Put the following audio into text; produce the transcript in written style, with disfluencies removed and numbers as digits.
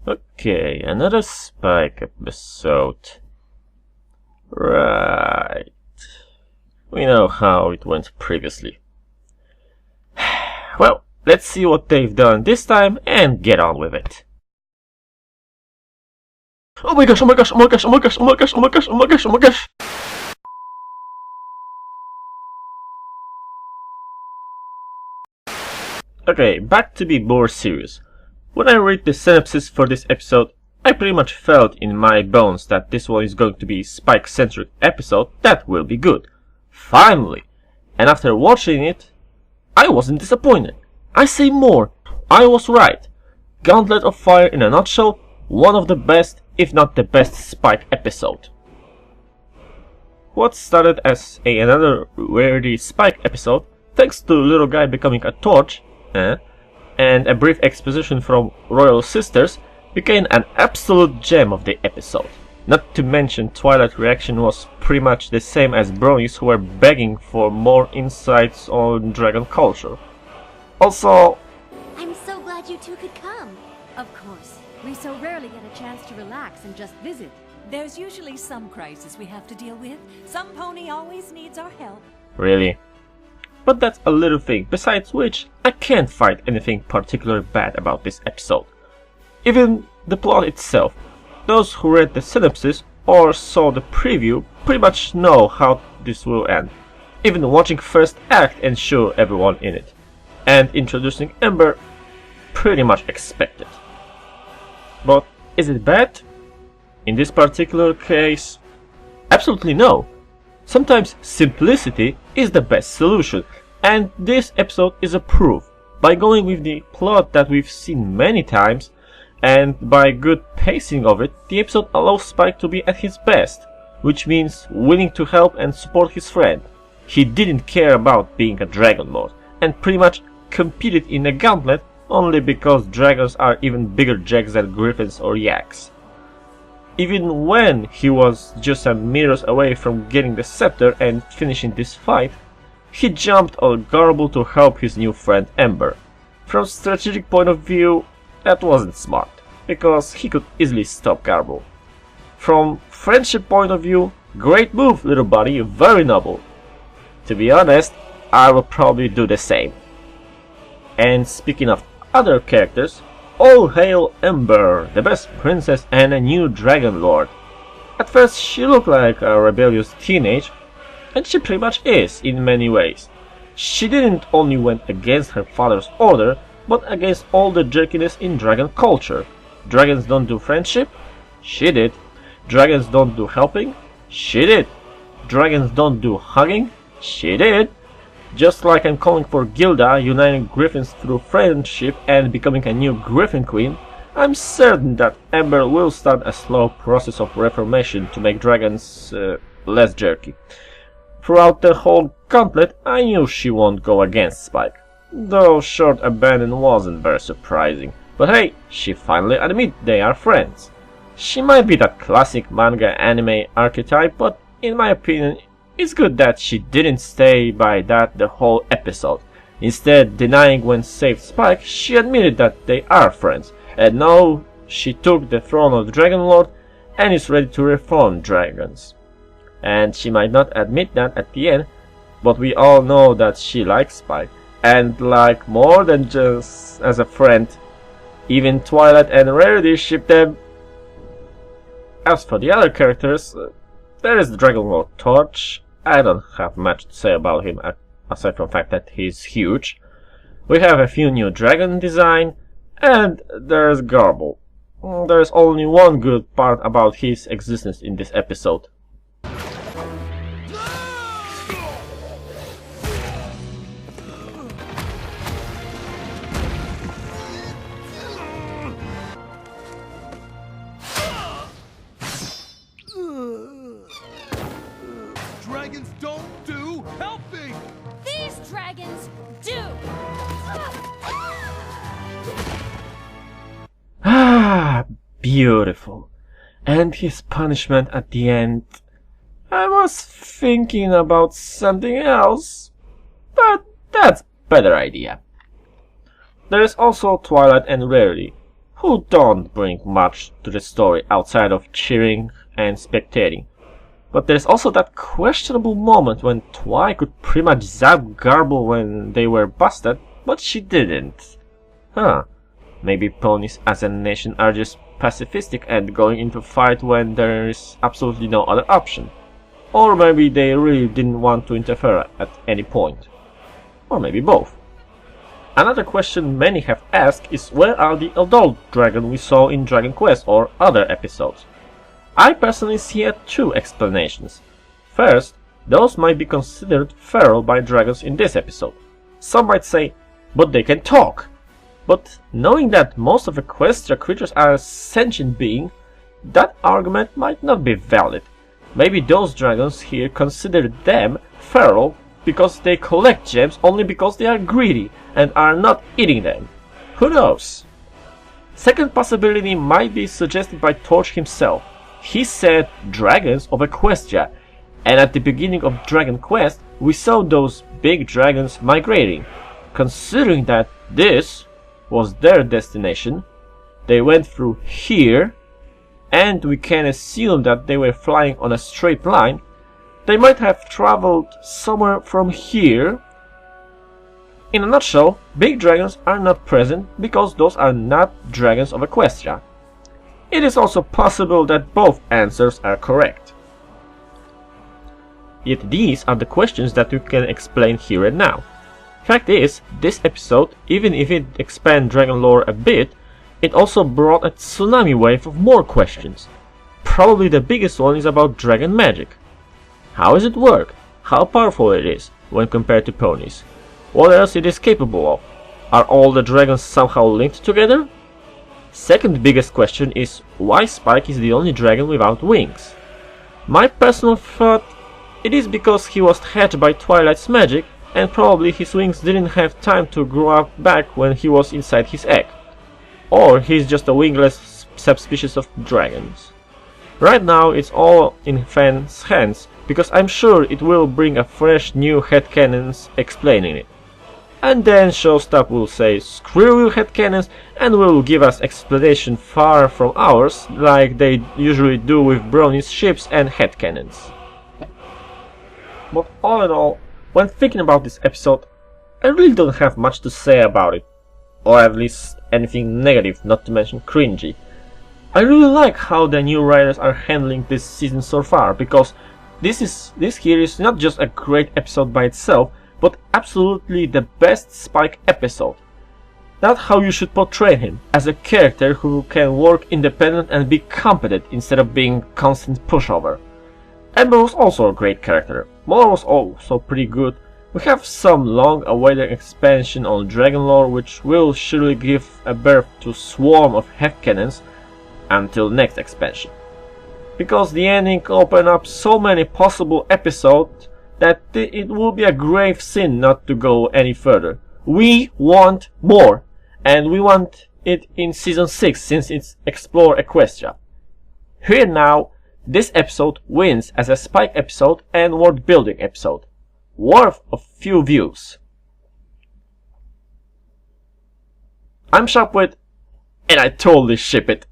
Okay, another Spike episode. Right. We know how it went previously. Well, let's see what they've done this time and get on with it. Oh my gosh, oh my gosh, oh my gosh, oh my gosh, oh my gosh, oh my gosh, oh my gosh, oh my gosh! Okay, back to be more serious. When I read the synopsis for this episode, I pretty much felt in my bones that this one is going to be a Spike-centric episode that will be good. Finally! And after watching it, I wasn't disappointed. I say more, I was right. Gauntlet of Fire in a nutshell, one of the best, if not the best Spike episode. What started as another Rarity Spike episode, thanks to little guy becoming a torch, and a brief exposition from Royal Sisters, became an absolute gem of the episode. Not to mention Twilight's reaction was pretty much the same as Bronies, who were begging for more insights on dragon culture. Also, I'm so glad you two could come. Of course. We so rarely get a chance to relax and just visit. There's usually some crisis we have to deal with. Some pony always needs our help. really? But that's a little thing, besides which I can't find anything particularly bad about this episode. Even the plot itself. Those who read the synopsis or saw the preview pretty much know how this will end. Even watching first act ensure everyone in it. And introducing Ember, pretty much expected. But is it bad? In this particular case, absolutely no. Sometimes simplicity is the best solution, and this episode is a proof. By going with the plot that we've seen many times, and by good pacing of it, the episode allows Spike to be at his best, which means willing to help and support his friend. He didn't care about being a Dragon Lord, and pretty much competed in a gauntlet only because dragons are even bigger jags than griffins or yaks. Even when he was just a meters away from getting the scepter and finishing this fight, he jumped on Garble to help his new friend Ember. From strategic point of view, that wasn't smart, because he could easily stop Garble. From friendship point of view, great move, little buddy, very noble. To be honest, I will probably do the same. And speaking of other characters, all hail Ember, the best princess and a new Dragon Lord. At first she looked like a rebellious teenage, and she pretty much is in many ways. She didn't only went against her father's order, but against all the jerkiness in dragon culture. Dragons don't do friendship? She did. Dragons don't do helping? She did. Dragons don't do hugging? She did. Just like I'm calling for Gilda uniting griffins through friendship and becoming a new griffin queen, I'm certain that Ember will start a slow process of reformation to make dragons less jerky. Throughout the whole gauntlet, I knew she won't go against Spike, though short abandon wasn't very surprising. But hey, she finally admit they are friends. She might be that classic manga anime archetype, but in my opinion, it's good that she didn't stay by that the whole episode. Instead, denying when saved Spike, she admitted that they are friends, and now she took the throne of the Dragon Lord and is ready to reform dragons. And she might not admit that at the end, but we all know that she likes Spike, and like more than just as a friend. Even Twilight and Rarity ship them. As for the other characters, there is the Dragon Lord Torch. I don't have much to say about him aside from the fact that he's huge. We have a few new dragon design, and there's Garble. There's only one good part about his existence in this episode. Dragons don't do helping! These dragons do! Ah, beautiful. And his punishment at the end. I was thinking about something else, but that's a better idea. There is also Twilight and Rarity, who don't bring much to the story outside of cheering and spectating. But there's also that questionable moment when Twi could pretty much zap Garble when they were busted, but she didn't. Maybe ponies as a nation are just pacifistic and going into fight when there is absolutely no other option. Or maybe they really didn't want to interfere at any point. Or maybe both. Another question many have asked is where are the adult dragons we saw in Dragon Quest or other episodes? I personally see two explanations. First, those might be considered feral by dragons in this episode. Some might say, but they can talk. But knowing that most of Equestria creatures are sentient beings, that argument might not be valid. Maybe those dragons here consider them feral because they collect gems only because they are greedy and are not eating them. Who knows? Second possibility might be suggested by Torch himself. He said dragons of Equestria, and at the beginning of Dragon Quest we saw those big dragons migrating. Considering that this was their destination, they went through here, and we can assume that they were flying on a straight line. They might have traveled somewhere from here. In a nutshell, big dragons are not present because those are not dragons of Equestria. It is also possible that both answers are correct. Yet these are the questions that we can explain here and now. Fact is, this episode, even if it expanded dragon lore a bit, it also brought a tsunami wave of more questions. Probably the biggest one is about dragon magic. How does it work? How powerful it is when compared to ponies? What else it is capable of? Are all the dragons somehow linked together? Second biggest question is why Spike is the only dragon without wings? My personal thought, it is because he was hatched by Twilight's magic and probably his wings didn't have time to grow up back when he was inside his egg. Or he's just a wingless subspecies of dragons. Right now it's all in fans' hands, because I'm sure it will bring a fresh new headcanons explaining it. And then Showstop will say screw you headcanons and will give us explanation far from ours, like they usually do with Brony's ships and headcanons. But all in all, when thinking about this episode, I really don't have much to say about it. Or at least anything negative, not to mention cringy. I really like how the new writers are handling this season so far, because this here is not just a great episode by itself, but absolutely the best Spike episode. That's how you should portray him, as a character who can work independent and be competent instead of being constant pushover. Ember was also a great character. Mola was also pretty good. We have some long-awaited expansion on Dragon lore, which will surely give a birth to a swarm of headcanons until next expansion. Because the ending opened up so many possible episodes that it will be a grave sin not to go any further. We want more, and we want it in Season 6 since it's Explore Equestria. Here now, this episode wins as a Spike episode and world building episode. Worth a few views. I'm Sharpwit, and I totally ship it.